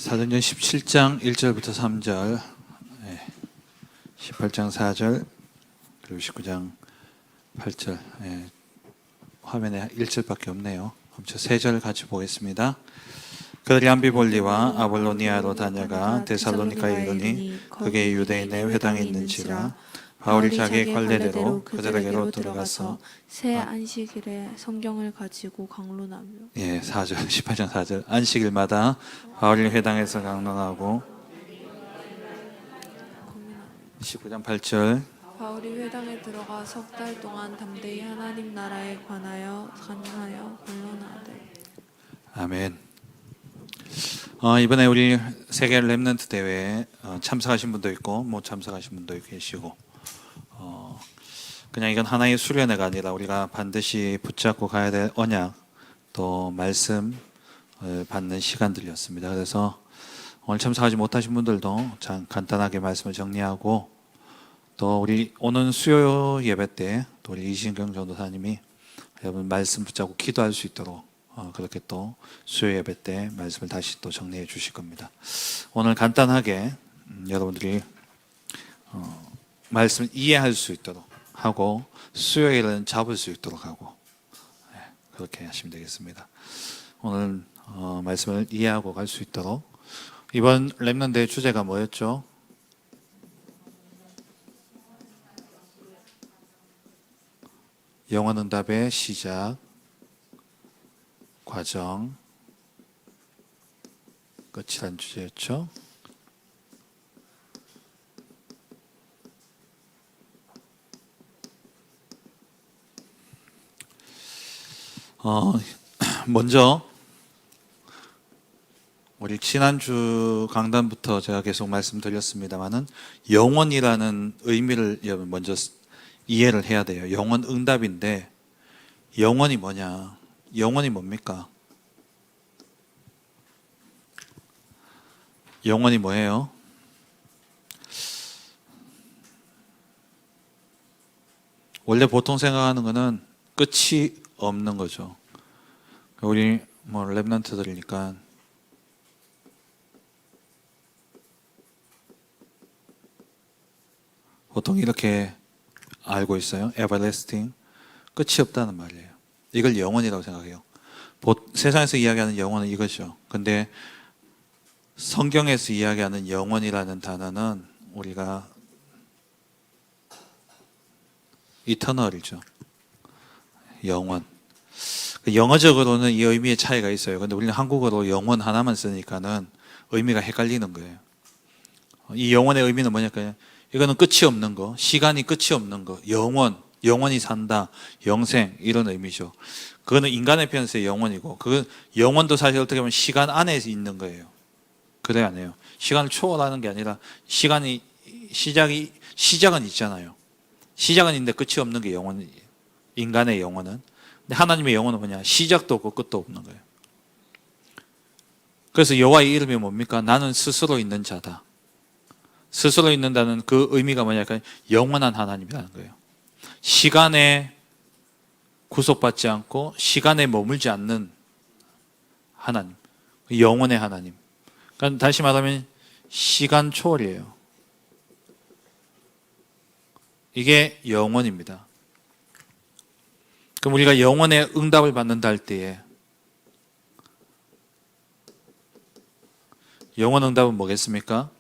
사도행전 17장 1절부터 3절, 18장 4절, 그리고 19장 8절. 화면에 1절밖에 없네요. 그럼 세 절 같이 보겠습니다. 그들이 암비볼리와 아볼로니아로 다녀가 데살로니가에 이르니 그게 유대인의 회당에 있는지라 바울이 자기의 관례대로 그들에게로 들어가서 새 안식일에 성경을 가지고 강론하며 4절, 18장 4절. 안식일마다 바울이 회당에서 강론하고 19장 8절. 바울이 회당에 들어가 석 달 동안 담대히 하나님 나라에 관하여 강론하여 변론하되. 아멘. 이번에 우리 세계 렘넌트 대회에 참석하신 분도 있고 못 참석하신 분도 계시고, 그냥 이건 하나의 수련회가 아니라 우리가 반드시 붙잡고 가야 될 언약, 또 말씀을 받는 시간들이었습니다. 그래서 오늘 참석하지 못하신 분들도 참 간단하게 말씀을 정리하고, 또 우리 오는 수요 예배 때 또 우리 이신경 전도사님이 여러분 말씀 붙잡고 기도할 수 있도록 그렇게 또 수요 예배 때 말씀을 다시 또 정리해 주실 겁니다. 오늘 간단하게 여러분들이 말씀을 이해할 수 있도록 하고 수요일은 잡을 수 있도록 하고, 그렇게 하시면 되겠습니다. 오늘 말씀을 이해하고 갈 수 있도록. 이번 렘넌트의 주제가 뭐였죠? 영원응답의 시작, 과정, 끝이란 주제였죠. 먼저 우리 지난주 강단부터 제가 계속 말씀드렸습니다만은 영원이라는 의미를 여러분 먼저 이해를 해야 돼요. 영원 응답인데 영원이 뭐냐? 영원이 뭡니까? 영원이 뭐예요? 원래 보통 생각하는 거는 끝이 없는 거죠. 우리 렘넌트들이니까 보통 이렇게 알고 있어요. everlasting, 끝이 없다는 말이에요. 이걸 영원이라고 생각해요. 세상에서 이야기하는 영원은 이거죠. 근데 성경에서 이야기하는 영원이라는 단어는 우리가 eternal이죠. 영원. 영어적으로는 이 의미의 차이가 있어요. 근데 우리는 한국어로 영원 하나만 쓰니까는 의미가 헷갈리는 거예요. 이 영원의 의미는 뭐냐면 이거는 끝이 없는 거, 시간이 끝이 없는 거, 영원히 산다, 영생, 이런 의미죠. 그거는 인간의 편에서의 영원이고, 그 영원도 사실 어떻게 보면 시간 안에 있는 거예요. 그래 안 해요? 시간을 초월하는 게 아니라 시간이 시작은 있잖아요. 시작은 있는데 끝이 없는 게 영원이에요. 인간의 영혼은. 근데 하나님의 영혼은 뭐냐? 시작도 없고 끝도 없는 거예요. 그래서 여호와의 이름이 뭡니까? 나는 스스로 있는 자다. 스스로 있는다는 그 의미가 뭐냐면 영원한 하나님이라는 거예요. 시간에 구속받지 않고 시간에 머물지 않는 하나님, 영원의 하나님. 그러니까 다시 말하면 시간 초월이에요. 이게 영원입니다. 그럼 우리가 영원의 응답을 받는다 할 때에 영원 응답은 뭐겠습니까?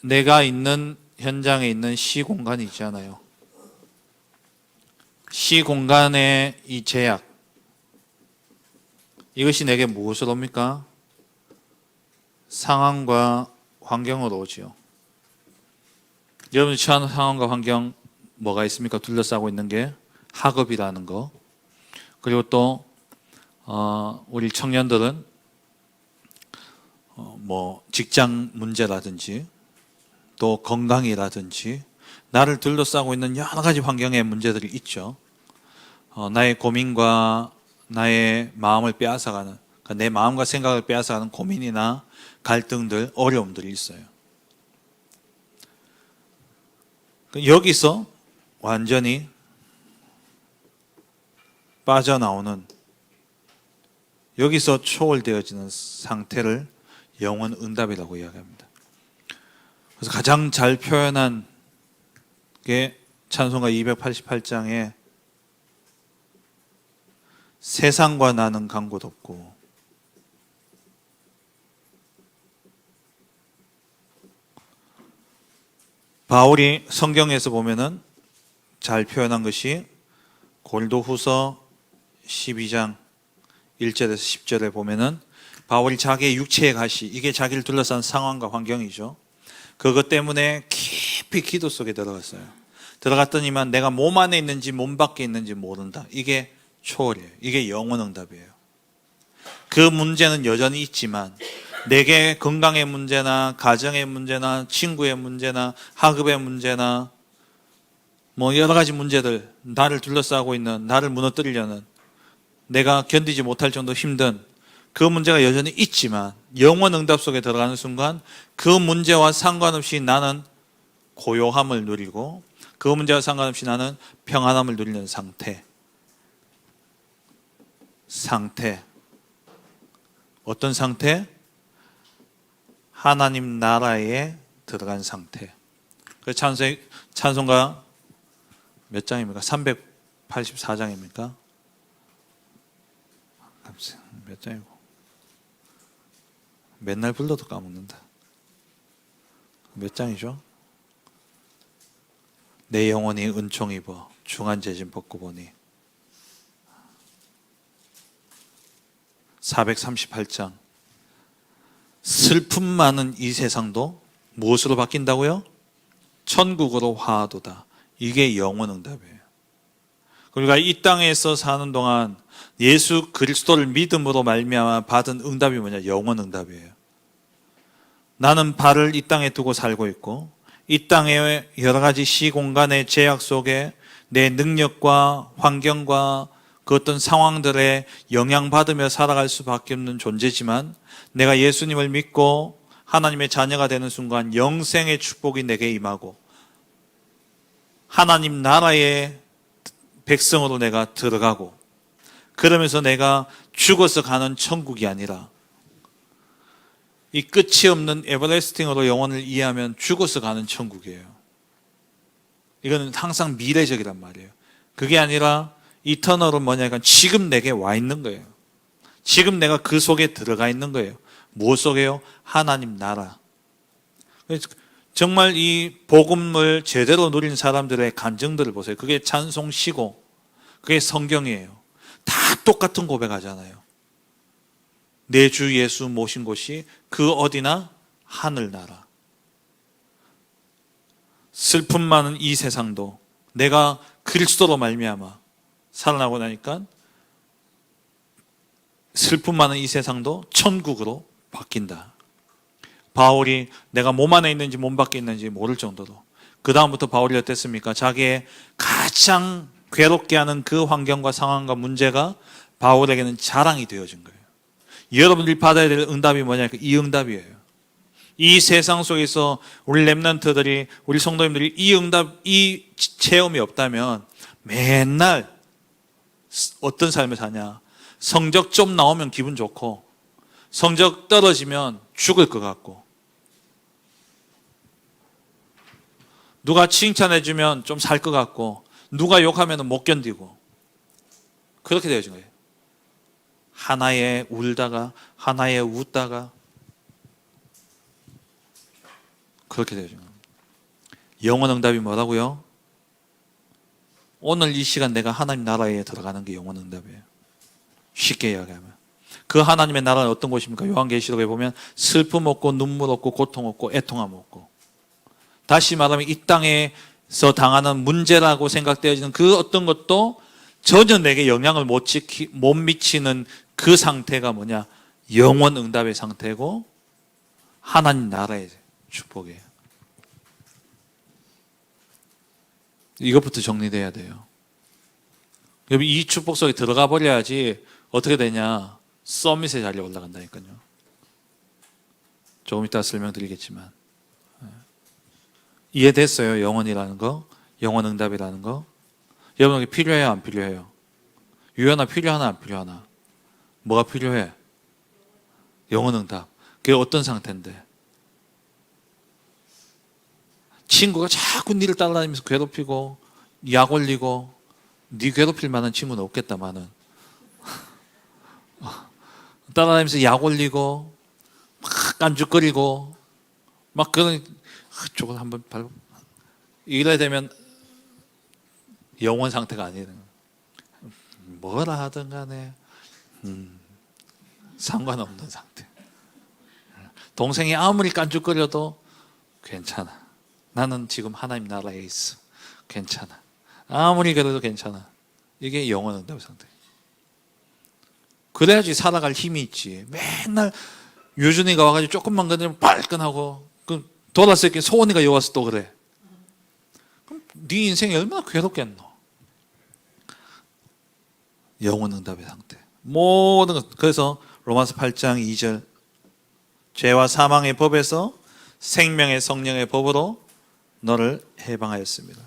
내가 있는 현장에 있는 시공간이 있잖아요. 시공간의 이 제약, 이것이 내게 무엇을 옵니까? 상황과 환경으로 오지요. 여러분이 처한 상황과 환경 뭐가 있습니까? 둘러싸고 있는 게 학업이라는 거. 그리고 또 우리 청년들은 직장 문제라든지 또 건강이라든지 나를 둘러싸고 있는 여러 가지 환경의 문제들이 있죠. 나의 고민과 나의 마음을 빼앗아가는, 그러니까 내 마음과 생각을 빼앗아가는 고민이나 갈등들, 어려움들이 있어요. 여기서 완전히 빠져나오는 여기서 초월되어지는 상태를 영원 응답이라고 이야기합니다. 그래서 가장 잘 표현한 게 찬송가 288장에 세상과 나는 간 곳 없고 바울이 성경에서 보면은 잘 표현한 것이 고린도후서 12장 1절에서 10절에 보면은 바울이 자기의 육체의 가시, 이게 자기를 둘러싼 상황과 환경이죠. 그것 때문에 깊이 기도 속에 들어갔어요. 들어갔더니만 내가 몸 안에 있는지 몸 밖에 있는지 모른다. 이게 초월이에요. 이게 영원 응답이에요. 그 문제는 여전히 있지만 내게 건강의 문제나 가정의 문제나 친구의 문제나 학업의 문제나 뭐 여러 가지 문제들, 나를 둘러싸고 있는, 나를 무너뜨리려는, 내가 견디지 못할 정도 힘든 그 문제가 여전히 있지만 영원 응답 속에 들어가는 순간 그 문제와 상관없이 나는 고요함을 누리고 그 문제와 상관없이 나는 평안함을 누리는 상태. 어떤 상태? 하나님 나라에 들어간 상태. 그 찬송가 몇 장입니까? 384장입니까? 몇 장이고? 맨날 불러도 까먹는다. 몇 장이죠? 내 영혼이 은총 입어 중한 재짐 벗고 보니 438장 슬픔 많은 이 세상도 무엇으로 바뀐다고요? 천국으로 화하도다. 이게 영원 응답이에요. 우리가 이 땅에서 사는 동안 예수 그리스도를 믿음으로 말미암아 받은 응답이 뭐냐? 영원 응답이에요. 나는 발을 이 땅에 두고 살고 있고 이 땅의 여러 가지 시공간의 제약 속에 내 능력과 환경과 그 어떤 상황들에 영향받으며 살아갈 수밖에 없는 존재지만 내가 예수님을 믿고 하나님의 자녀가 되는 순간 영생의 축복이 내게 임하고 하나님 나라의 백성으로 내가 들어가고 그러면서 내가 죽어서 가는 천국이 아니라 이 끝이 없는 에버래스팅으로 영혼을 이해하면 죽어서 가는 천국이에요. 이거는 항상 미래적이란 말이에요. 그게 아니라 이터널은 뭐냐니까 지금 내게 와 있는 거예요. 지금 내가 그 속에 들어가 있는 거예요. 무엇 속에요? 하나님 나라. 정말 이 복음을 제대로 누린 사람들의 간증들을 보세요. 그게 찬송시고 그게 성경이에요. 다 똑같은 고백하잖아요. 내 주 예수 모신 곳이 그 어디나 하늘나라. 슬픔 많은 이 세상도 내가 그리스도로 말미암아 살아나고 나니까 슬픔 많은 이 세상도 천국으로 바뀐다. 바울이 내가 몸 안에 있는지 몸 밖에 있는지 모를 정도로 그 다음부터 바울이 어땠습니까? 자기의 가장 괴롭게 하는 그 환경과 상황과 문제가 바울에게는 자랑이 되어진 거예요. 여러분들이 받아야 될 응답이 뭐냐니까 이 응답이에요. 이 세상 속에서 우리 렘넌트들이 우리 성도님들이 이 응답, 이 체험이 없다면 맨날 어떤 삶을 사냐? 성적 좀 나오면 기분 좋고 성적 떨어지면 죽을 것 같고 누가 칭찬해주면 좀 살 것 같고 누가 욕하면 못 견디고 그렇게 되어진 거예요. 하나에 울다가 하나에 웃다가 그렇게 되어진 겁니다. 영원 응답이 뭐라고요? 오늘 이 시간 내가 하나님 나라에 들어가는 게 영원 응답이에요. 쉽게 이야기하면 그 하나님의 나라는 어떤 곳입니까? 요한계시록에 보면 슬픔 없고 눈물 없고 고통 없고 애통함 없고 다시 말하면 이 땅에서 당하는 문제라고 생각되어지는 그 어떤 것도 전혀 내게 영향을 못 미치는 그 상태가 뭐냐? 영원 응답의 상태고 하나님 나라의 축복이에요. 이것부터 정리돼야 돼요. 이 축복 속에 들어가 버려야지 어떻게 되냐? 서밋의 자리에 올라간다니까요. 조금 이따 설명드리겠지만 이해됐어요? 영원이라는 거, 영원 응답이라는 거. 여러분에게 필요해요? 안 필요해요? 유연아 필요하나 안 필요하나? 뭐가 필요해? 영혼 응답. 그게 어떤 상태인데? 친구가 자꾸 니를 따라다니면서 괴롭히고 약 올리고, 니 괴롭힐 만한 친구는 없겠다마는 따라다니면서 약 올리고 막 깐죽거리고 막 그런, 저걸 한번 밟고 이래 되면 영혼 상태가 아니에요. 뭐라 하든 간에 상관없는 상태. 동생이 아무리 깐죽거려도 괜찮아. 나는 지금 하나님 나라에 있어. 괜찮아. 아무리 그래도 괜찮아. 이게 영혼 응답의 상태. 그래야지 살아갈 힘이 있지. 맨날 유준이가 와가지고 조금만 건드리면 발끈하고, 그 돌아서기 소원이가 여와서 또 그래. 그럼 네 인생이 얼마나 괴롭겠노. 영혼 응답의 상태. 모든 것. 그래서 로마서 8장 2절, 죄와 사망의 법에서 생명의 성령의 법으로 너를 해방하였습니다.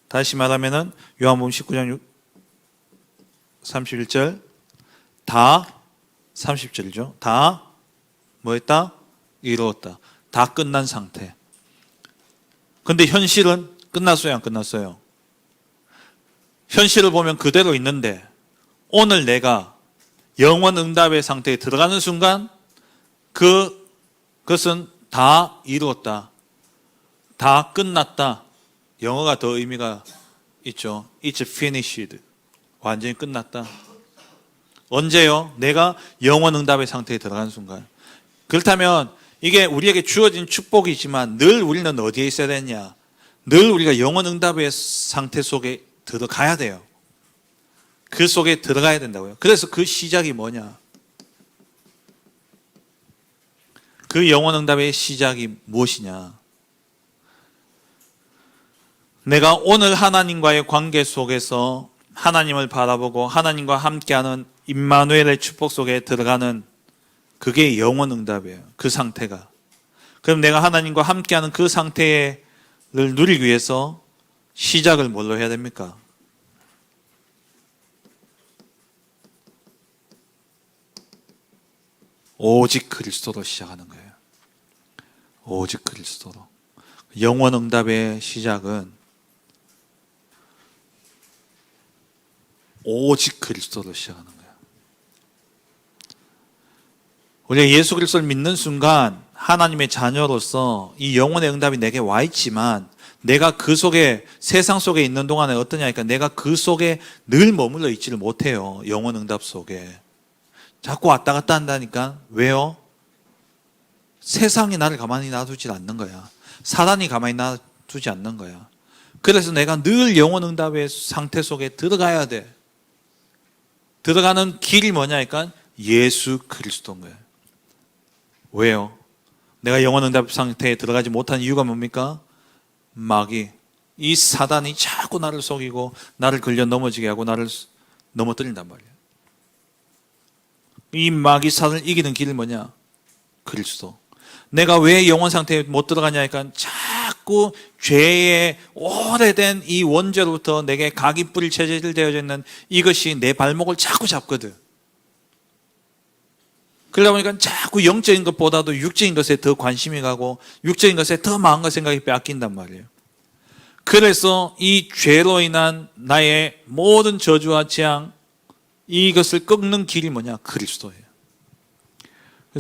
다시 말하면은 요한복음 19장 31절, 다 30절이죠. 다 뭐했다? 이루었다. 다 끝난 상태. 근데 현실은 끝났어요, 안 끝났어요? 현실을 보면 그대로 있는데, 오늘 내가 영원 응답의 상태에 들어가는 순간 그것은 다 이루었다. 다 끝났다. 영어가 더 의미가 있죠. It's finished. 완전히 끝났다. 언제요? 내가 영원 응답의 상태에 들어가는 순간. 그렇다면 이게 우리에게 주어진 축복이지만 늘 우리는 어디에 있어야 되냐? 늘 우리가 영원 응답의 상태 속에 들어가야 돼요. 그 속에 들어가야 된다고요. 그래서 그 시작이 뭐냐? 그 영원 응답의 시작이 무엇이냐? 내가 오늘 하나님과의 관계 속에서 하나님을 바라보고 하나님과 함께하는 임마누엘의 축복 속에 들어가는, 그게 영원 응답이에요. 그 상태가. 그럼 내가 하나님과 함께하는 그 상태를 누리기 위해서 시작을 뭘로 해야 됩니까? 오직 그리스도로 시작하는 거예요. 오직 그리스도로. 영원 응답의 시작은 오직 그리스도로 시작하는 거예요. 우리가 예수 그리스도를 믿는 순간 하나님의 자녀로서 이 영혼의 응답이 내게 와 있지만, 내가 그 속에, 세상 속에 있는 동안에 어떠냐니까, 내가 그 속에 늘 머물러 있지를 못해요. 영혼 응답 속에 자꾸 왔다 갔다 한다니까. 왜요? 세상이 나를 가만히 놔두지 않는 거야. 사단이 가만히 놔두지 않는 거야. 그래서 내가 늘 영혼 응답의 상태 속에 들어가야 돼. 들어가는 길이 뭐냐니까 예수 그리스도인 거예요. 왜요? 내가 영혼 응답 상태에 들어가지 못한 이유가 뭡니까? 마귀, 이 사단이 자꾸 나를 속이고 나를 걸려 넘어지게 하고 나를 넘어뜨린단 말이에요. 이 마귀 사단을 이기는 길이 뭐냐? 그리스도. 내가 왜 영혼 상태에 못 들어가냐니까, 자꾸 죄의 오래된 이 원죄로부터 내게 각이 뿌릴 체질되어져 있는 이것이 내 발목을 자꾸 잡거든. 그러다 보니까 자꾸 영적인 것보다도 육적인 것에 더 관심이 가고 육적인 것에 더 마음과 생각이 빼앗긴단 말이에요. 그래서 이 죄로 인한 나의 모든 저주와 재앙, 이것을 꺾는 길이 뭐냐? 그리스도예요.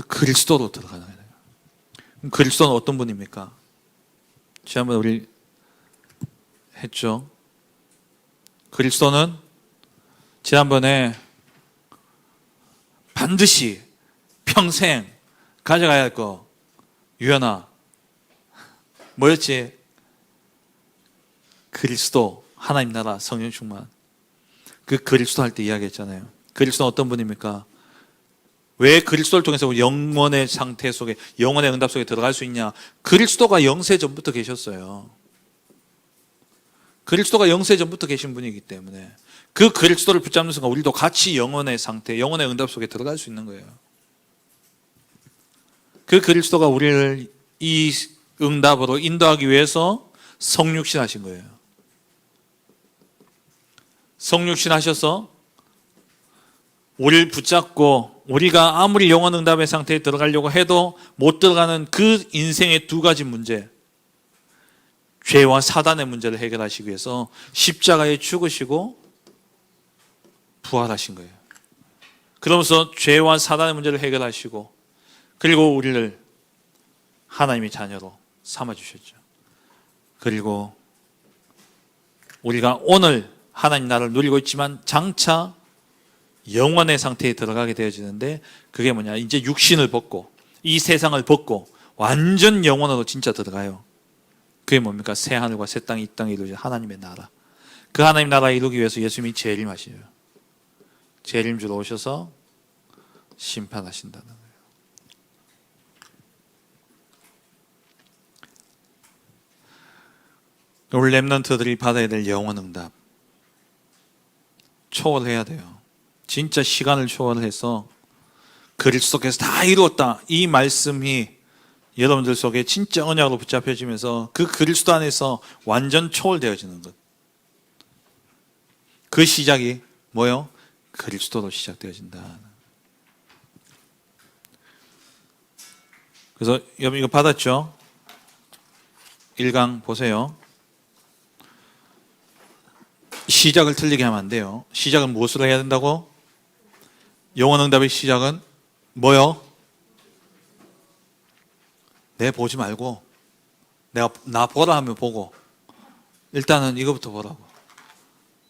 그리스도로 들어가는 거예요. 그리스도는 어떤 분입니까? 지난번에 우리 했죠. 그리스도는 지난번에 반드시 평생 가져가야 할 거, 유연아, 뭐였지? 그리스도, 하나님 나라, 성령 충만. 그 그리스도 할 때 이야기했잖아요. 그리스도는 어떤 분입니까? 왜 그리스도를 통해서 영원의 상태 속에, 영원의 응답 속에 들어갈 수 있냐? 그리스도가 영세 전부터 계셨어요. 그리스도가 영세 전부터 계신 분이기 때문에 그 그리스도를 붙잡는 순간 우리도 같이 영원의 상태, 영원의 응답 속에 들어갈 수 있는 거예요. 그 그리스도가 우리를 이 응답으로 인도하기 위해서 성육신 하신 거예요. 성육신 하셔서 우리를 붙잡고 우리가 아무리 영원 응답의 상태에 들어가려고 해도 못 들어가는 그 인생의 두 가지 문제, 죄와 사단의 문제를 해결하시기 위해서 십자가에 죽으시고 부활하신 거예요. 그러면서 죄와 사단의 문제를 해결하시고 그리고 우리를 하나님의 자녀로 삼아주셨죠. 그리고 우리가 오늘 하나님 나라를 누리고 있지만 장차 영원의 상태에 들어가게 되어지는데 그게 뭐냐? 이제 육신을 벗고 이 세상을 벗고 완전 영원으로 진짜 들어가요. 그게 뭡니까? 새 하늘과 새 땅이 이 땅에 이루어진 하나님의 나라. 그 하나님 나라를 이루기 위해서 예수님이 재림하시죠. 재림 주러 오셔서 심판하신다는 거예요. 우리 렘넌트들이 받아야 될 영원 응답 초월해야 돼요. 진짜 시간을 초월해서 그리스도께서 다 이루었다. 이 말씀이 여러분들 속에 진짜 언약으로 붙잡혀지면서 그 그리스도 안에서 완전 초월되어지는 것. 그 시작이 뭐요? 그리스도로 시작되어진다. 그래서 여러분 이거 받았죠? 1강 보세요. 시작을 틀리게 하면 안 돼요. 시작은 무엇으로 해야 된다고? 영원 응답의 시작은 뭐요? 내 보지 말고 내가 나 보라 하면 보고 일단은 이거부터 보라고.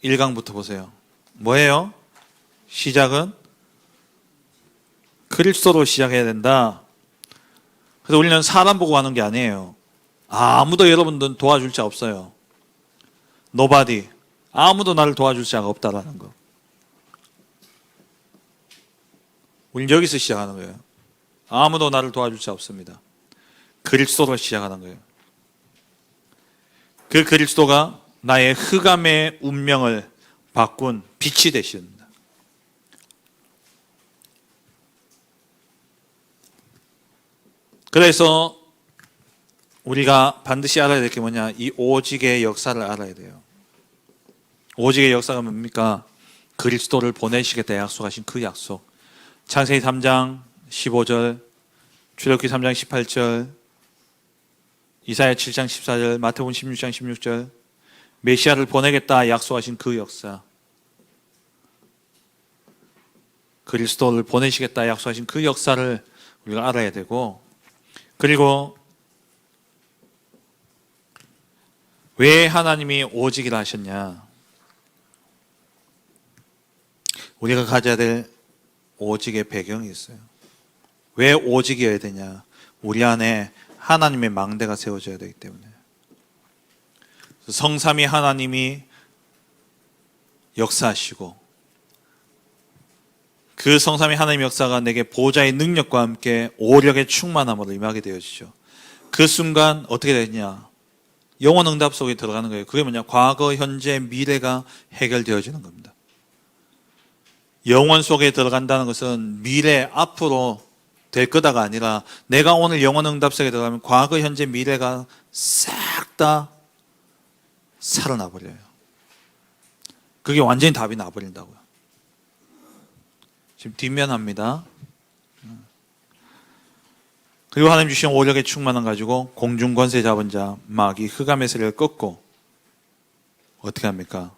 1강부터 보세요. 뭐예요? 시작은 그리스도로 시작해야 된다. 그래서 우리는 사람 보고 하는 게 아니에요. 아무도 여러분들은 도와줄 자 없어요. Nobody. 아무도 나를 도와줄 자가 없다라는 거. 우리는 여기서 시작하는 거예요. 아무도 나를 도와줄 자 없습니다. 그리스도로 시작하는 거예요. 그 그리스도가 나의 흑암의 운명을 바꾼 빛이 되십니다. 그래서 우리가 반드시 알아야 될 게 뭐냐? 이 오직의 역사를 알아야 돼요. 오직의 역사가 뭡니까? 그리스도를 보내시겠다 약속하신 그 약속. 창세기 3장 15절, 출애굽기 3장 18절, 이사야 7장 14절, 마태복음 16장 16절, 메시아를 보내겠다 약속하신 그 역사. 그리스도를 보내시겠다 약속하신 그 역사를 우리가 알아야 되고, 그리고 왜 하나님이 오직이라 하셨냐? 우리가 가져야 될 오직의 배경이 있어요. 왜 오직이어야 되냐? 우리 안에 하나님의 망대가 세워져야 되기 때문에. 성삼위 하나님이 역사하시고 그 성삼위 하나님의 역사가 내게 보좌의 능력과 함께 오력의 충만함으로 임하게 되어지죠. 그 순간 어떻게 되냐? 영원 응답 속에 들어가는 거예요. 그게 뭐냐? 과거, 현재, 미래가 해결되어지는 겁니다. 영원 속에 들어간다는 것은 미래, 앞으로 될 거다가 아니라 내가 오늘 영원 응답 속에 들어가면 과거, 현재, 미래가 싹 다 살아나 버려요. 그게 완전히 답이 나버린다고요. 지금 뒷면합니다. 그리고 하나님 주신 오력의 충만함 가지고 공중 권세 잡은 자 마귀 흑암의 세력을 꺾고 어떻게 합니까?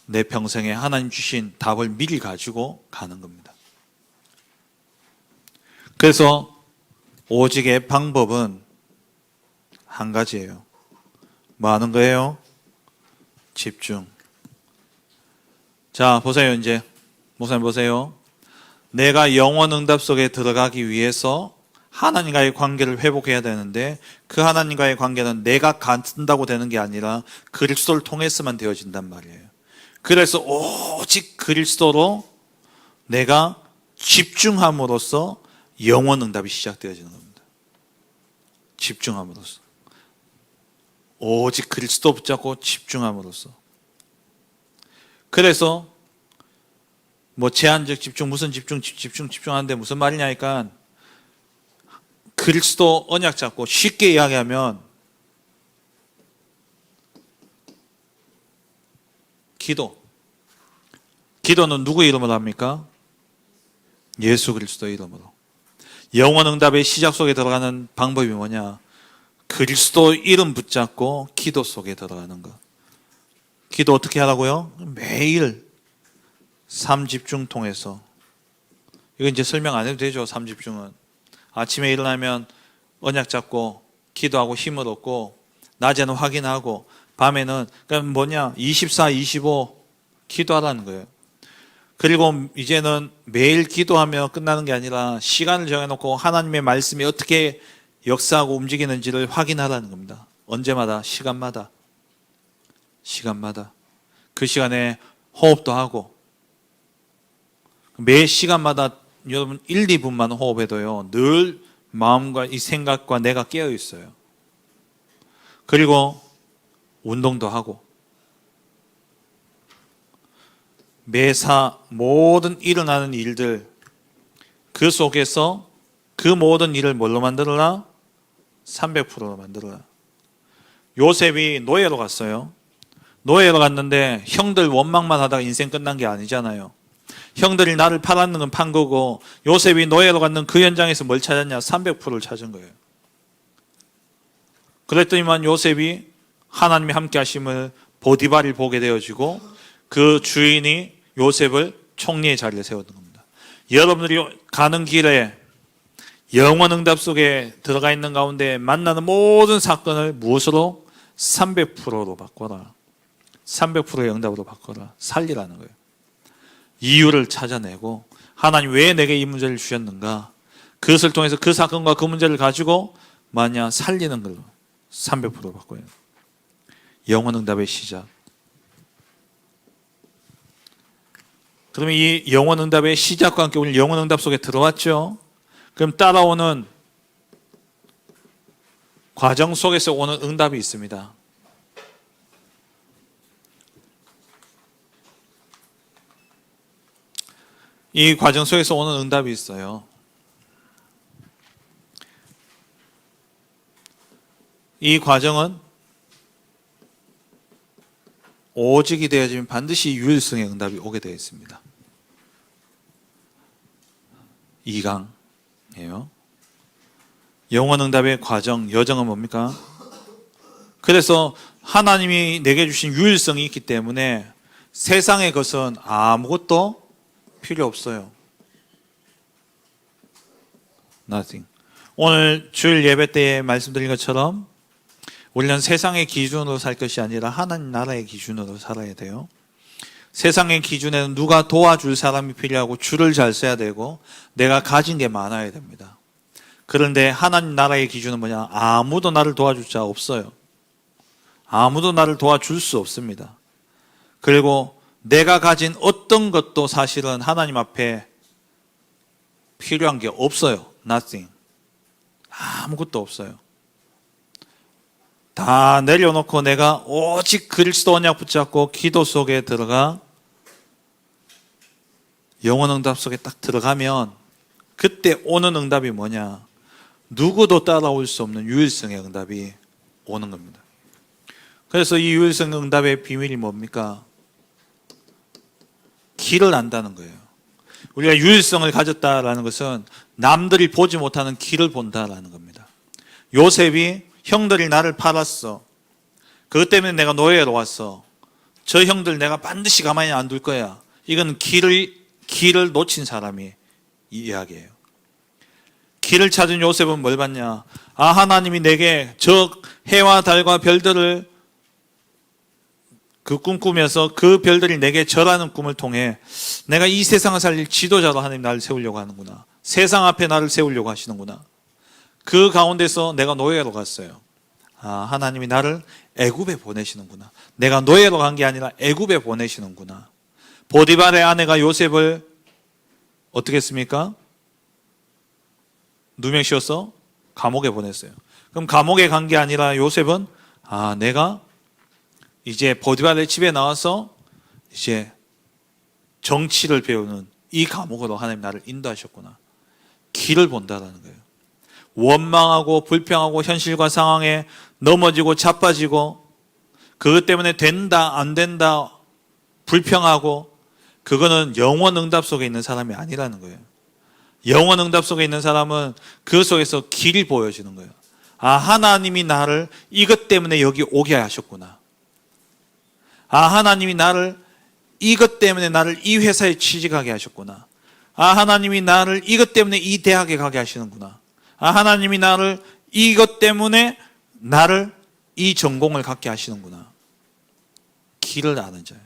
내 평생에 하나님 주신 답을 미리 가지고 가는 겁니다. 그래서 오직의 방법은 한 가지예요. 뭐 하는 거예요? 집중. 자, 보세요. 이제 목사님 보세요. 내가 영원 응답 속에 들어가기 위해서 하나님과의 관계를 회복해야 되는데 그 하나님과의 관계는 내가 갖는다고 되는 게 아니라 그리스도를 통해서만 되어진단 말이에요. 그래서 오직 그리스도로 내가 집중함으로써 영원 응답이 시작되어지는 겁니다. 집중함으로써. 오직 그리스도 붙잡고 집중함으로써. 그래서 뭐 제한적 집중, 무슨 집중하는데 무슨 말이냐니까 그리스도 언약 잡고 쉽게 이야기하면 기도는 누구 이름으로 합니까? 예수 그리스도의 이름으로. 영원 응답의 시작 속에 들어가는 방법이 뭐냐? 그리스도 이름 붙잡고 기도 속에 들어가는 것. 기도 어떻게 하라고요? 매일 삼집중 통해서. 이거 이제 설명 안 해도 되죠. 삼집중은 아침에 일어나면 언약 잡고 기도하고 힘을 얻고, 낮에는 확인하고, 밤에는 그러니까 뭐냐? 24, 25 기도하라는 거예요. 그리고 이제는 매일 기도하며 끝나는 게 아니라 시간을 정해놓고 하나님의 말씀이 어떻게 역사하고 움직이는지를 확인하라는 겁니다. 언제마다, 시간마다. 그 시간에 호흡도 하고, 매 시간마다 여러분 1, 2분만 호흡해도요, 늘 마음과 이 생각과 내가 깨어 있어요. 그리고 운동도 하고, 매사 모든 일어나는 일들, 그 속에서 그 모든 일을 뭘로 만들어라? 300%로 만들어라. 요셉이 노예로 갔어요. 노예로 갔는데 형들 원망만 하다가 인생 끝난 게 아니잖아요. 형들이 나를 팔았는 건 판 거고, 요셉이 노예로 갔는 그 현장에서 뭘 찾았냐? 300%를 찾은 거예요. 그랬더니만 요셉이 하나님의 함께 하심을 보디발을 보게 되어지고, 그 주인이 요셉을 총리의 자리에 세웠던 겁니다. 여러분들이 가는 길에 영원 응답 속에 들어가 있는 가운데 만나는 모든 사건을 무엇으로? 300%로 바꿔라. 300%의 응답으로 바꿔라. 살리라는 거예요. 이유를 찾아내고, 하나님 왜 내게 이 문제를 주셨는가? 그것을 통해서 그 사건과 그 문제를 가지고 만약 살리는 걸로 300%로 바꿔요. 영원 응답의 시작. 그러면 이 영원 응답의 시작과 함께 오늘 영원 응답 속에 들어왔죠? 그럼 따라오는 과정 속에서 오는 응답이 있습니다. 이 과정 속에서 오는 응답이 있어요. 이 과정은 오직이 되어지면 반드시 유일성의 응답이 오게 되어 있습니다. 2강이에요. 영원 응답의 과정, 여정은 뭡니까? 그래서 하나님이 내게 주신 유일성이 있기 때문에 세상의 것은 아무것도 필요 없어요. Nothing. 오늘 주일 예배 때에 말씀드린 것처럼 우리는 세상의 기준으로 살 것이 아니라 하나님 나라의 기준으로 살아야 돼요. 세상의 기준에는 누가 도와줄 사람이 필요하고 줄을 잘 서야 되고 내가 가진 게 많아야 됩니다. 그런데 하나님 나라의 기준은 뭐냐? 아무도 나를 도와줄 자 없어요. 아무도 나를 도와줄 수 없습니다. 그리고 내가 가진 어떤 것도 사실은 하나님 앞에 필요한 게 없어요. Nothing. 아무것도 없어요. 다 내려놓고 내가 오직 그리스도 언약 붙잡고 기도 속에 들어가 영원 응답 속에 딱 들어가면 그때 오는 응답이 뭐냐? 누구도 따라올 수 없는 유일성의 응답이 오는 겁니다. 그래서 이 유일성 응답의 비밀이 뭡니까? 길을 안다는 거예요. 우리가 유일성을 가졌다라는 것은 남들이 보지 못하는 길을 본다라는 겁니다. 요셉이 형들이 나를 팔았어. 그것 때문에 내가 노예로 왔어. 저 형들 내가 반드시 가만히 안 둘 거야. 이건 길을 놓친 사람이 이 이야기예요. 길을 찾은 요셉은 뭘 봤냐? 아, 하나님이 내게 저 해와 달과 별들을 그 꿈꾸면서 그 별들이 내게 절하는 꿈을 통해 내가 이 세상을 살릴 지도자로 하나님 나를 세우려고 하는구나. 세상 앞에 나를 세우려고 하시는구나. 그 가운데서 내가 노예로 갔어요. 아, 하나님이 나를 애굽에 보내시는구나. 내가 노예로 간 게 아니라 애굽에 보내시는구나. 보디발의 아내가 요셉을 어떻게 했습니까? 누명 씌워서 감옥에 보냈어요. 그럼 감옥에 간 게 아니라 요셉은 아, 내가 이제 보디발의 집에 나와서 이제 정치를 배우는 이 감옥으로 하나님 나를 인도하셨구나. 길을 본다라는 거예요. 원망하고 불평하고 현실과 상황에 넘어지고 자빠지고 그것 때문에 된다 안 된다 불평하고 그거는 영원 응답 속에 있는 사람이 아니라는 거예요. 영원 응답 속에 있는 사람은 그 속에서 길이 보여지는 거예요. 아, 하나님이 나를 이것 때문에 여기 오게 하셨구나. 아, 하나님이 나를 이것 때문에 나를 이 회사에 취직하게 하셨구나. 아, 하나님이 나를 이것 때문에 이 대학에 가게 하시는구나. 아, 하나님이 나를 이것 때문에 나를 이 전공을 갖게 하시는구나. 길을 아는 자예요.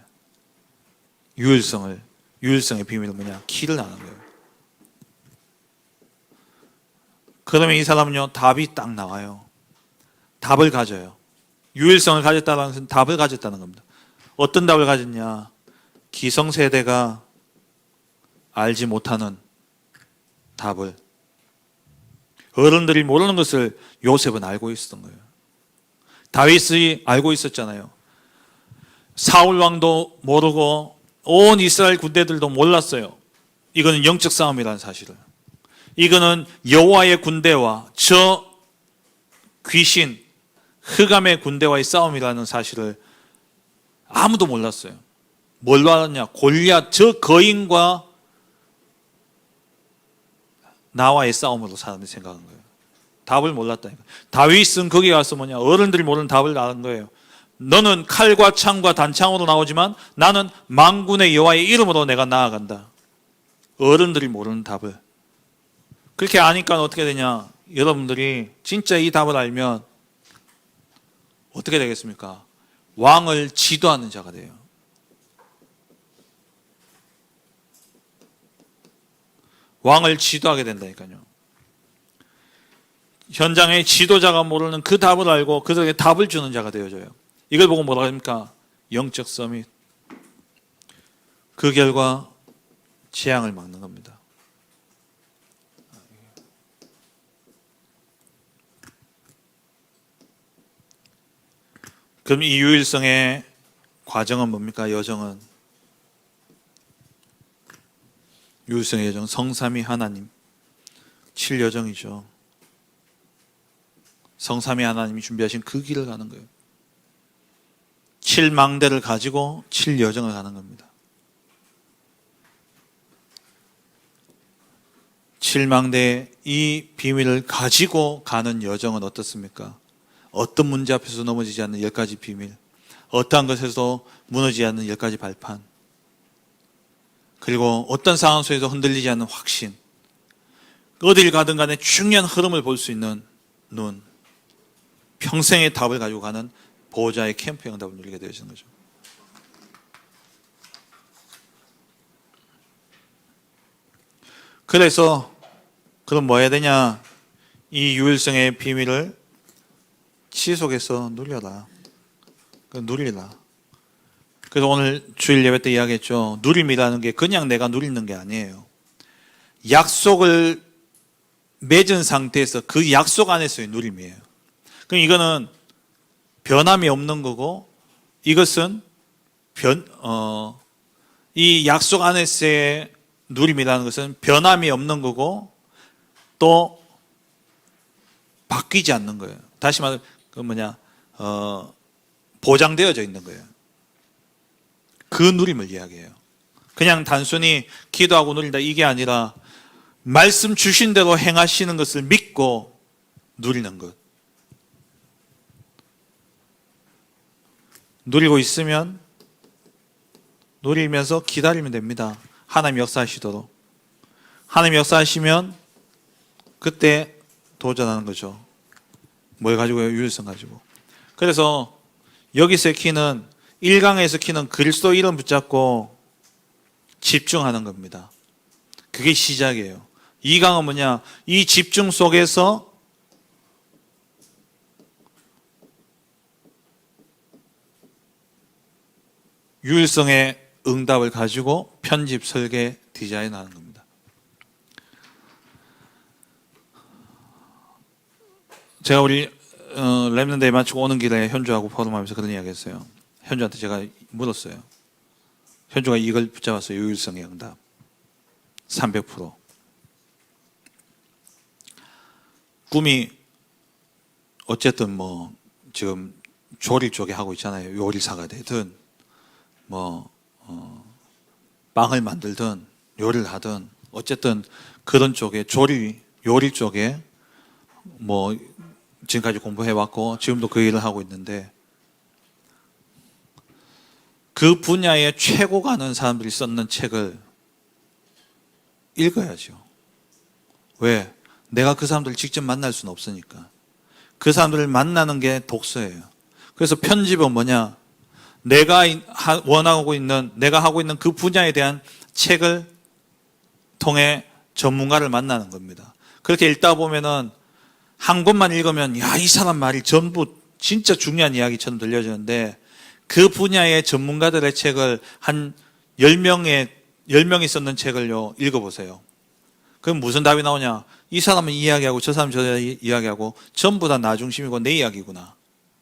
유일성의 비밀은 뭐냐? 길을 아는 거예요. 그러면 이 사람은요, 답이 딱 나와요. 답을 가져요. 유일성을 가졌다는 것은 답을 가졌다는 겁니다. 어떤 답을 가졌냐? 기성세대가 알지 못하는 답을, 어른들이 모르는 것을 요셉은 알고 있었던 거예요. 다윗이 알고 있었잖아요. 사울 왕도 모르고 온 이스라엘 군대들도 몰랐어요. 이거는 영적 싸움이라는 사실을. 이거는 여호와의 군대와 저 귀신 흑암의 군대와의 싸움이라는 사실을 아무도 몰랐어요. 뭘 알았냐? 골리앗 저 거인과 나와의 싸움으로 사람들이 생각한 거예요. 답을 몰랐다니까. 다윗은 거기 가서 뭐냐? 어른들이 모르는 답을 아는 거예요. 너는 칼과 창과 단창으로 나오지만 나는 만군의 여호와의 이름으로 내가 나아간다. 어른들이 모르는 답을. 그렇게 아니까 어떻게 되냐? 여러분들이 진짜 이 답을 알면 어떻게 되겠습니까? 왕을 지도하는 자가 돼요. 왕을 지도하게 된다니까요. 현장의 지도자가 모르는 그 답을 알고 그들에게 답을 주는 자가 되어져요. 이걸 보고 뭐라 합니까? 영적 서밋. 그 결과 재앙을 막는 겁니다. 그럼 이 유일성의 과정은 뭡니까? 여정은 유일성의 여정, 성삼위 하나님 7여정이죠. 성삼위 하나님이 준비하신 그 길을 가는 거예요. 7망대를 가지고 7여정을 가는 겁니다. 7망대의 이 비밀을 가지고 가는 여정은 어떻습니까? 어떤 문제 앞에서 넘어지지 않는 10가지 비밀, 어떠한 것에서 무너지지 않는 10가지 발판, 그리고 어떤 상황 속에서 흔들리지 않는 확신, 어딜 가든 간에 중요한 흐름을 볼 수 있는 눈, 평생의 답을 가지고 가는 보호자의 캠프 응답을 누리게 되시는 거죠. 그래서 그럼 뭐 해야 되냐? 이 유일성의 비밀을 지속해서 누려라. 누리라. 그래서 오늘 주일 예배 때 이야기했죠. 누림이라는 게 그냥 내가 누리는 게 아니에요. 약속을 맺은 상태에서 그 약속 안에서의 누림이에요. 그럼 이거는 변함이 없는 거고, 이것은 이 약속 안에서의 누림이라는 것은 변함이 없는 거고, 또 바뀌지 않는 거예요. 다시 말해 보장되어져 있는 거예요. 그 누림을 이야기해요. 그냥 단순히 기도하고 누린다 이게 아니라 말씀 주신 대로 행하시는 것을 믿고 누리는 것. 누리고 있으면 누리면서 기다리면 됩니다. 하나님 역사하시도록. 하나님 역사하시면 그때 도전하는 거죠. 뭘 가지고요? 유일성 가지고. 그래서 여기서의 키는 1강에서 키는 그리스도 이름 붙잡고 집중하는 겁니다. 그게 시작이에요. 2강은 뭐냐? 이 집중 속에서 유일성의 응답을 가지고 편집, 설계, 디자인하는 겁니다. 제가 우리 랩런데이 마치고 오는 길에 현주하고 포럼하면서 그런 이야기 했어요. 현주한테 제가 물었어요. 현주가 이걸 붙잡았어요. 유일성의 응답 300%. 꿈이 어쨌든 뭐 지금 조리 쪽에 하고 있잖아요. 요리사가 되든 뭐 빵을 만들든 요리를 하든 어쨌든 그런 쪽에 요리 쪽에 뭐 지금까지 공부해왔고 지금도 그 일을 하고 있는데 그 분야에 최고 가는 사람들이 썼는 책을 읽어야죠. 왜? 내가 그 사람들을 직접 만날 수는 없으니까. 그 사람들을 만나는 게 독서예요. 그래서 편집은 뭐냐? 내가 하고 있는 그 분야에 대한 책을 통해 전문가를 만나는 겁니다. 그렇게 읽다 보면은 한 권만 읽으면 야, 이 사람 말이 전부 진짜 중요한 이야기처럼 들려지는데 그 분야의 전문가들의 책을 한 10명이 썼는 책을요, 읽어보세요. 그럼 무슨 답이 나오냐? 이 사람은 이 이야기하고 저 사람은 저 이야기하고 전부 다 나 중심이고 내 이야기구나.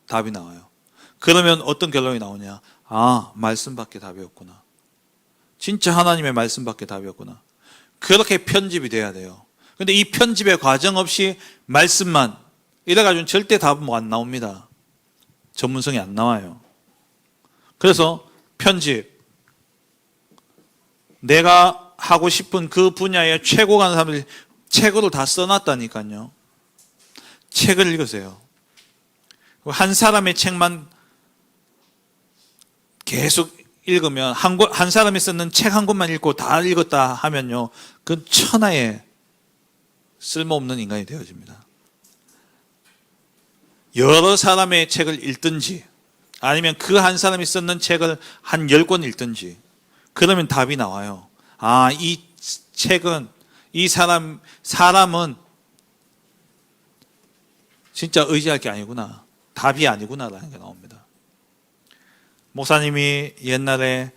답이 나와요. 그러면 어떤 결론이 나오냐? 아, 말씀밖에 답이 없구나. 진짜 하나님의 말씀밖에 답이 없구나. 그렇게 편집이 돼야 돼요. 근데 이 편집의 과정 없이 말씀만 이래가지고는 절대 답은 안 나옵니다. 전문성이 안 나와요. 그래서 편집, 내가 하고 싶은 그 분야에 최고 가는 사람들이 책으로 다 써놨다니까요. 책을 읽으세요. 한 사람의 책만 계속 읽으면 한 사람이 쓰는 책 한 권만 읽고 다 읽었다 하면요, 그건 천하의 쓸모없는 인간이 되어집니다. 여러 사람의 책을 읽든지 아니면 그 한 사람이 썼는 책을 한 10권 읽든지 그러면 답이 나와요. 아, 이 책은 이 사람은 진짜 의지할 게 아니구나. 답이 아니구나라는 게 나옵니다. 목사님이 옛날에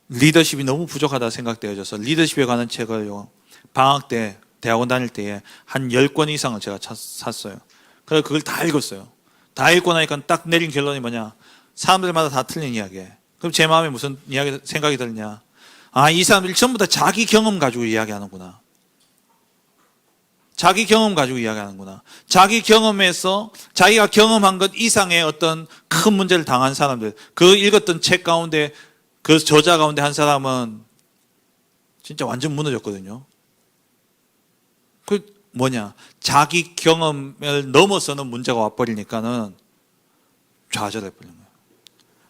리더십이 너무 부족하다 생각되어져서 리더십에 관한 책을요, 방학 때 대학원 다닐 때에 한 10권 이상을 제가 샀어요. 그래서 그걸 다 읽었어요. 다 읽고 나니까 딱 내린 결론이 뭐냐? 사람들마다 다 틀린 이야기예요. 그럼 제 마음에 무슨 생각이 드느냐? 아, 이 사람들이 전부 다 자기 경험 가지고 이야기하는구나. 자기 경험 가지고 이야기하는구나. 자기 경험에서 자기가 경험한 것 이상의 어떤 큰 문제를 당한 사람들, 그 읽었던 책 가운데 그 저자 가운데 한 사람은 진짜 완전 무너졌거든요. 그 뭐냐? 자기 경험을 넘어서는 문제가 와버리니까는 좌절해버린 거예요.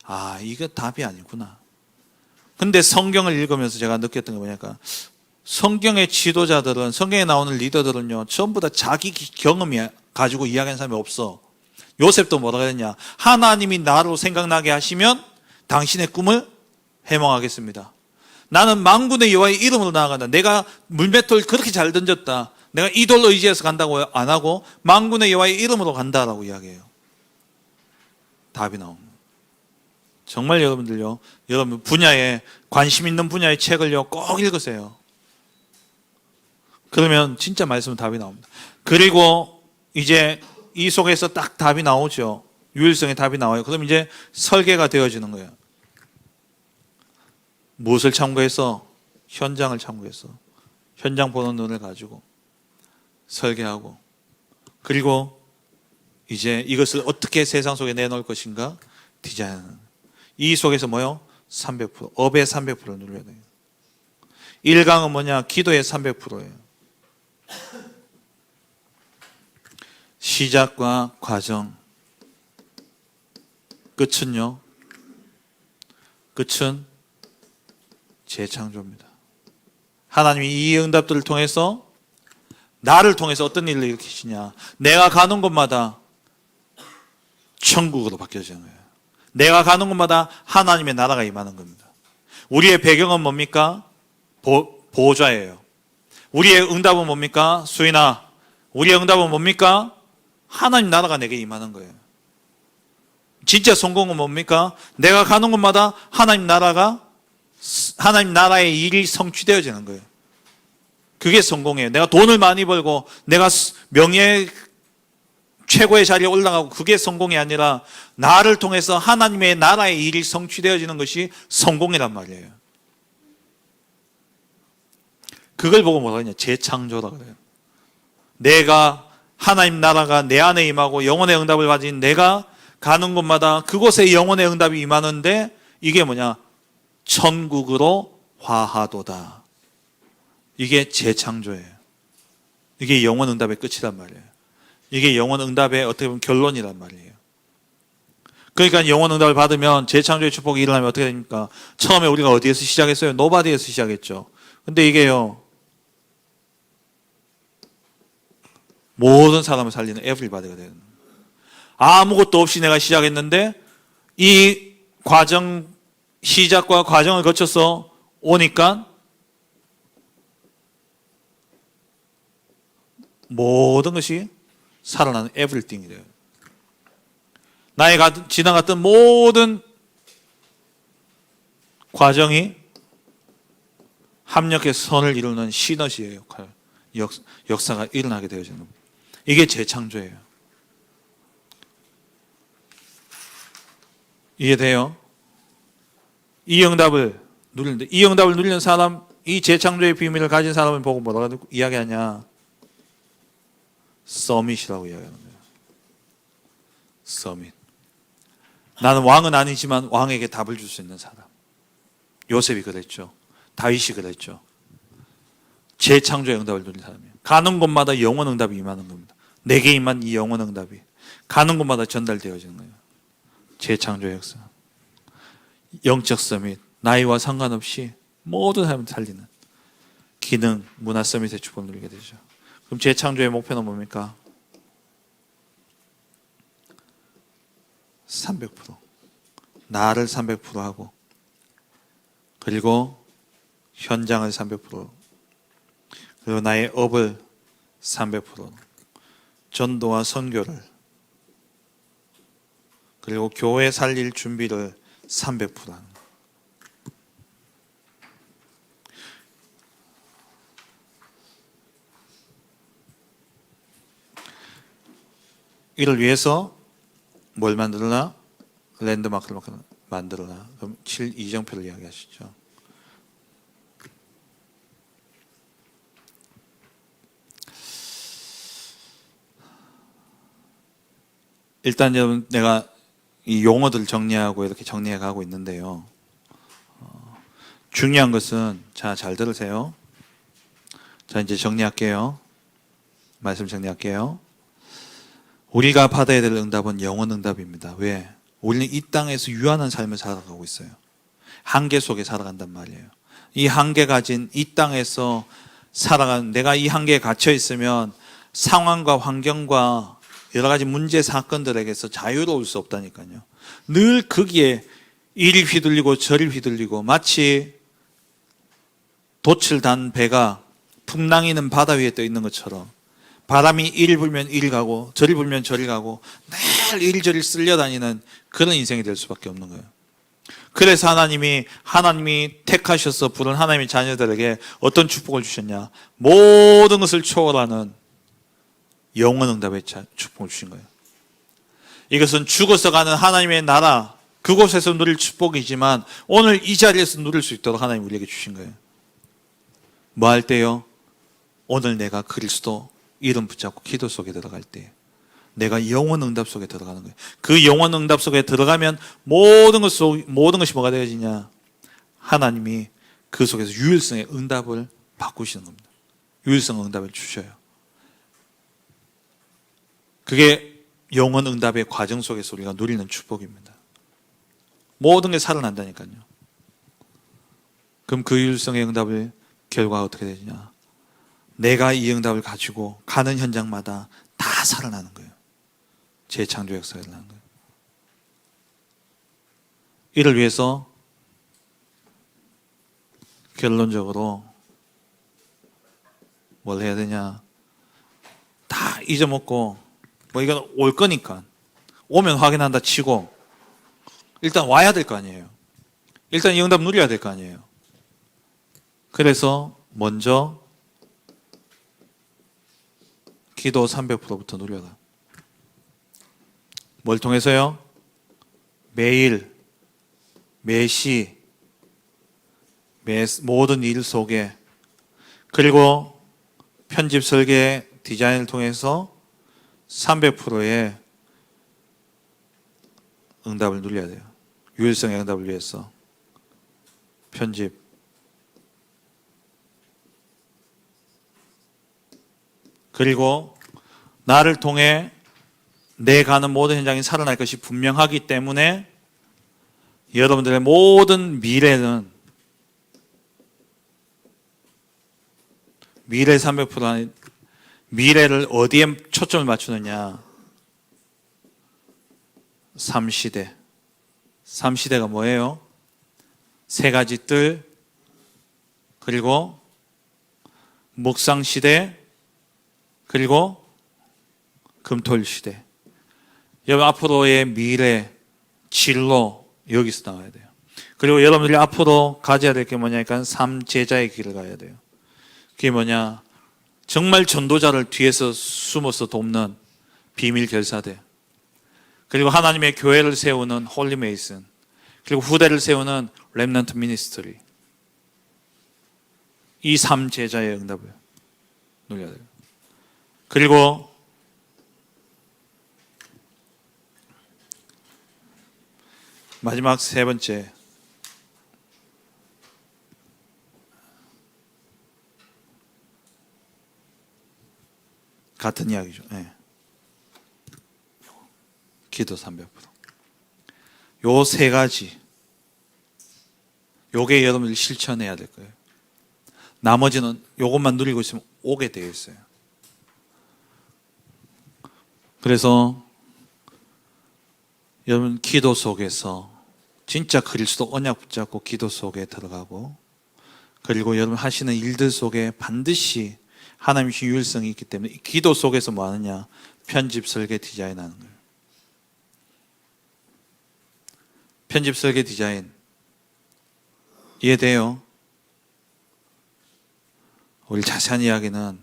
아, 이거 답이 아니구나. 근데 성경을 읽으면서 제가 느꼈던 게 뭐냐니까, 성경의 지도자들은, 성경에 나오는 리더들은요, 전부 다 자기 경험이 가지고 이야기하는 사람이 없어. 요셉도 뭐라고 했냐? 하나님이 나로 생각나게 하시면 당신의 꿈을 해몽하겠습니다. 나는 만군의 여호와의 이름으로 나아간다. 내가 물맷돌 그렇게 잘 던졌다. 내가 이 돌로 의지해서 간다고 안 하고 만군의 여호와의 이름으로 간다라고 이야기해요. 답이 나옵니다. 정말 여러분들요, 여러분 분야에 관심 있는 분야의 책을요 꼭 읽으세요. 그러면 진짜 말씀은 답이 나옵니다. 그리고 이제 이 속에서 딱 답이 나오죠. 유일성의 답이 나와요. 그럼 이제 설계가 되어지는 거예요. 무엇을 참고해서? 현장을 참고해서 현장 보는 눈을 가지고 설계하고, 그리고 이제 이것을 어떻게 세상 속에 내놓을 것인가 디자인하는. 이 속에서 뭐요? 300%, 업의 300%를 누려야 돼요. 1강은 뭐냐? 기도의 300%예요. 시작과 과정, 끝은요? 끝은 재창조입니다. 하나님이 이 응답들을 통해서 나를 통해서 어떤 일을 일으키시냐? 내가 가는 곳마다 천국으로 바뀌어지는 거예요. 내가 가는 곳마다 하나님의 나라가 임하는 겁니다. 우리의 배경은 뭡니까? 보호자예요. 우리의 응답은 뭡니까? 수인아, 우리의 응답은 뭡니까? 하나님 나라가 내게 임하는 거예요. 진짜 성공은 뭡니까? 내가 가는 곳마다 하나님 나라의 일이 성취되어지는 거예요. 그게 성공이에요. 내가 돈을 많이 벌고 내가 명예 최고의 자리에 올라가고 그게 성공이 아니라 나를 통해서 하나님의 나라의 일이 성취되어지는 것이 성공이란 말이에요. 그걸 보고 뭐라 그러냐? 재창조라 그래요. 내가 하나님 나라가 내 안에 임하고 영혼의 응답을 가진 내가 가는 곳마다 그곳에 영혼의 응답이 임하는데 이게 뭐냐? 천국으로 화하도다. 이게 재창조예요. 이게 영원 응답의 끝이란 말이에요. 이게 영원 응답의 어떻게 보면 결론이란 말이에요. 그러니까 영원 응답을 받으면 재창조의 축복이 일어나면 어떻게 됩니까? 처음에 우리가 어디에서 시작했어요? 노바디에서 시작했죠. 근데 이게요, 모든 사람을 살리는 에브리바디가 되는 거예요. 아무것도 없이 내가 시작했는데 이 과정, 시작과 과정을 거쳐서 오니까 모든 것이 살아나는 에브리띵이 돼요. 나의 지나갔던 모든 과정이 합력해서 선을 이루는 시너지의 역할, 역사가 일어나게 되어지는 겁니다. 이게 재창조예요. 이해돼요? 이 응답을 누리는데, 이 응답을 누리는 사람, 이 재창조의 비밀을 가진 사람을 보고 뭐라고 이야기하냐? 서밋이라고 이야기하는 거예요. 서밋. 나는 왕은 아니지만 왕에게 답을 줄 수 있는 사람. 요셉이 그랬죠. 다윗이 그랬죠. 재창조의 응답을 누린 사람이에요. 가는 곳마다 영원 응답이 임하는 겁니다. 내게 임한 이 영원 응답이 가는 곳마다 전달되어지는 거예요. 재창조의 역사. 영적 서밋. 나이와 상관없이 모든 사람을 살리는 기능, 문화 서밋의 축복을 누리게 되죠. 그럼 재창조의 목표는 뭡니까? 300%. 나를 300% 하고, 그리고 현장을 300%, 그리고 나의 업을 300%, 전도와 선교를, 그리고 교회 살릴 준비를 300% 하는 거예요. 이를 위해서 뭘 만들어라? 랜드마크를 만들어라. 그럼 7이정표를 이야기하시죠. 일단 여러분, 내가 이 용어들을 정리하고 이렇게 정리해 가고 있는데요. 중요한 것은, 자, 잘 들으세요. 자, 이제 정리할게요. 말씀 정리할게요. 우리가 받아야 될 응답은 영원 응답입니다. 왜? 우리는 이 땅에서 유한한 삶을 살아가고 있어요. 한계 속에 살아간단 말이에요. 이 한계 가진 이 땅에서 살아가는, 내가 이 한계에 갇혀 있으면 상황과 환경과 여러 가지 문제 사건들에게서 자유로울 수 없다니까요. 늘 거기에 이리 휘둘리고 저리 휘둘리고, 마치 돛을 단 배가 풍랑이는 바다 위에 떠 있는 것처럼 바람이 이리 불면 이리 가고 저리 불면 저리 가고 늘 이리저리 쓸려다니는 그런 인생이 될 수밖에 없는 거예요. 그래서 하나님이 택하셔서 부른 하나님의 자녀들에게 어떤 축복을 주셨냐? 모든 것을 초월하는 영원 응답의 축복을 주신 거예요. 이것은 죽어서 가는 하나님의 나라, 그곳에서 누릴 축복이지만 오늘 이 자리에서 누릴 수 있도록 하나님 우리에게 주신 거예요. 뭐 할 때요? 오늘 내가 그리스도 이름 붙잡고 기도 속에 들어갈 때 내가 영원 응답 속에 들어가는 거예요. 그 영원 응답 속에 들어가면 모든 것이 뭐가 되어지냐? 하나님이 그 속에서 유일성의 응답을 바꾸시는 겁니다. 유일성 응답을 주셔요. 그게 영원 응답의 과정 속에서 우리가 누리는 축복입니다. 모든 게 살아난다니까요. 그럼 그 유일성의 응답의 결과가 어떻게 되느냐? 내가 이 응답을 가지고 가는 현장마다 다 살아나는 거예요. 재창조 역사가 일어나는 거예요. 이를 위해서 결론적으로 뭘 해야 되냐? 다 잊어먹고, 뭐 이건 올 거니까 오면 확인한다 치고 일단 와야 될 거 아니에요. 일단 이 응답 누려야 될 거 아니에요. 그래서 먼저 기도 300%부터 누려라. 뭘 통해서요? 매일, 매시, 모든 일 속에, 그리고 편집 설계 디자인을 통해서 300%의 응답을 누려야 돼요. 유일성의 응답을 위해서 편집, 그리고 나를 통해 내 가는 모든 현장이 살아날 것이 분명하기 때문에 여러분들의 모든 미래는 미래 300%, 미래를 어디에 초점을 맞추느냐? 3시대. 3시대가 뭐예요? 세 가지 뜰, 그리고 묵상시대, 그리고 금토일시대. 여러분 앞으로의 미래, 진로 여기서 나와야 돼요. 그리고 여러분들이 앞으로 가져야 될 게 뭐냐니까 3제자의 길을 가야 돼요. 그게 뭐냐? 정말 전도자를 뒤에서 숨어서 돕는 비밀 결사대. 그리고 하나님의 교회를 세우는 홀리 메이슨. 그리고 후대를 세우는 렘넌트 미니스트리. 이 3제자의 응답을 누려야 돼요. 그리고 마지막 세 번째, 같은 이야기죠. 네. 기도 300%. 요 세 가지, 요게 여러분들이 실천해야 될 거예요. 나머지는 요것만 누리고 있으면 오게 되어 있어요. 그래서 여러분 기도 속에서 진짜 그리스도 언약 붙잡고 기도 속에 들어가고, 그리고 여러분 하시는 일들 속에 반드시 하나님의 유일성이 있기 때문에 기도 속에서 뭐 하느냐? 편집, 설계, 디자인하는 거예요. 편집, 설계, 디자인 이해돼요? 우리 자세한 이야기는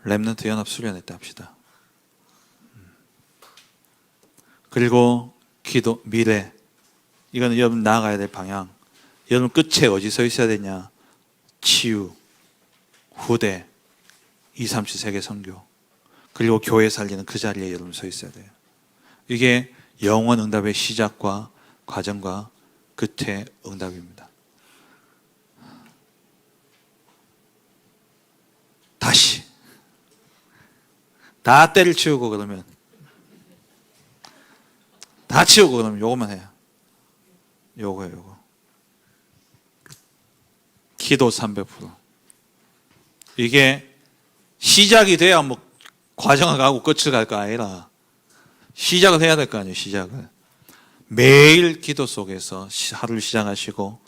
렘넌트 연합 수련회 때 합시다. 그리고 기도, 미래, 이거는 여러분 나아가야 될 방향. 여러분 끝에 어디 서 있어야 되냐? 치유, 후대, 2, 3시 세계 선교, 그리고 교회 살리는 그 자리에 여러분 서 있어야 돼요. 이게 영원 응답의 시작과 과정과 끝의 응답입니다. 다시 다 때를 치우고 그러면 다 치우고 그러면 요것만 해요. 요거예요, 요거. 기도 300%. 이게 시작이 돼야 뭐 과정을 가고 끝을 갈 거 아니라 시작을 해야 될 거 아니에요, 시작을. 매일 기도 속에서 하루를 시작하시고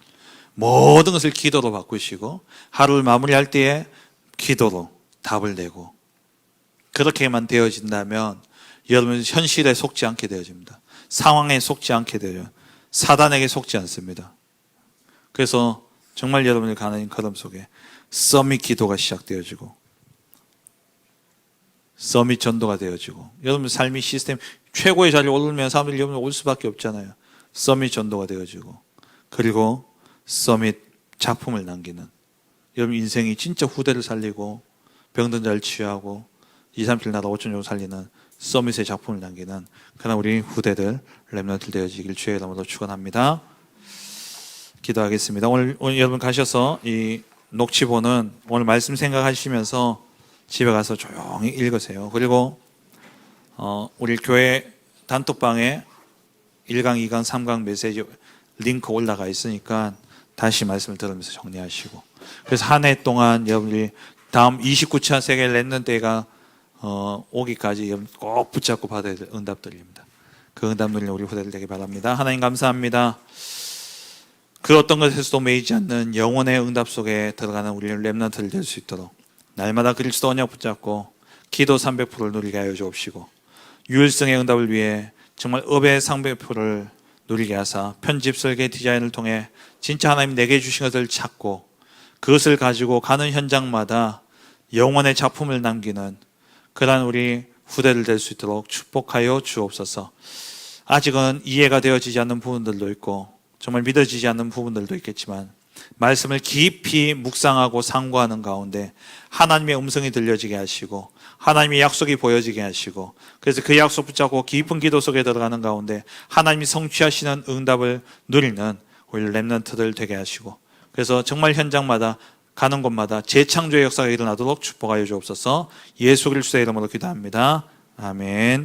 모든 것을 기도로 바꾸시고 하루를 마무리할 때에 기도로 답을 내고, 그렇게만 되어진다면 여러분 현실에 속지 않게 되어집니다. 상황에 속지 않게 되어요. 사단에게 속지 않습니다. 그래서 정말 여러분이 가는 걸음 속에 서밋 기도가 시작되어지고 서밋 전도가 되어지고, 여러분 삶의 시스템 최고의 자리에 오르면 사람들이 여러분 올 수밖에 없잖아요. 서밋 전도가 되어지고, 그리고 서밋 작품을 남기는, 여러분 인생이 진짜 후대를 살리고 병든 자를 치유하고 2, 3일 나라 5천 종 살리는 서밋의 작품을 남기는 그러나 우리 후대들 렘넌트 되어지길 주의 이름으로 축원합니다. 기도하겠습니다. 오늘 여러분 가셔서 이 녹취본은 오늘 말씀 생각하시면서 집에 가서 조용히 읽으세요. 그리고 우리 교회 단톡방에 1강, 2강, 3강 메시지 링크 올라가 있으니까 다시 말씀을 들으면서 정리하시고, 그래서 한 해 동안 여러분들이 다음 29차 세계 렘넌트가 오기까지 여러분 꼭 붙잡고 받아야 될 응답들입니다. 그 응답 누리는 우리 후대들 되길 바랍니다. 하나님 감사합니다. 그 어떤 것에서도 매이지 않는 영혼의 응답 속에 들어가는 우리 렘넌트를 될 수 있도록 날마다 그리스도 언약 붙잡고 기도 300%를 누리게 하여 주옵시고, 유일성의 응답을 위해 정말 업의 300%를 누리게 하사 편집, 설계, 디자인을 통해 진짜 하나님 내게 주신 것을 찾고 그것을 가지고 가는 현장마다 영혼의 작품을 남기는 그러한 우리 후대를 될 수 있도록 축복하여 주옵소서. 아직은 이해가 되어지지 않는 부분들도 있고 정말 믿어지지 않는 부분들도 있겠지만 말씀을 깊이 묵상하고 상고하는 가운데 하나님의 음성이 들려지게 하시고 하나님의 약속이 보여지게 하시고, 그래서 그 약속 붙잡고 깊은 기도 속에 들어가는 가운데 하나님이 성취하시는 응답을 누리는 우리 렘넌트들 되게 하시고, 그래서 정말 현장마다 가는 곳마다 재창조의 역사가 일어나도록 축복하여 주옵소서. 예수 그리스도의 이름으로 기도합니다. 아멘.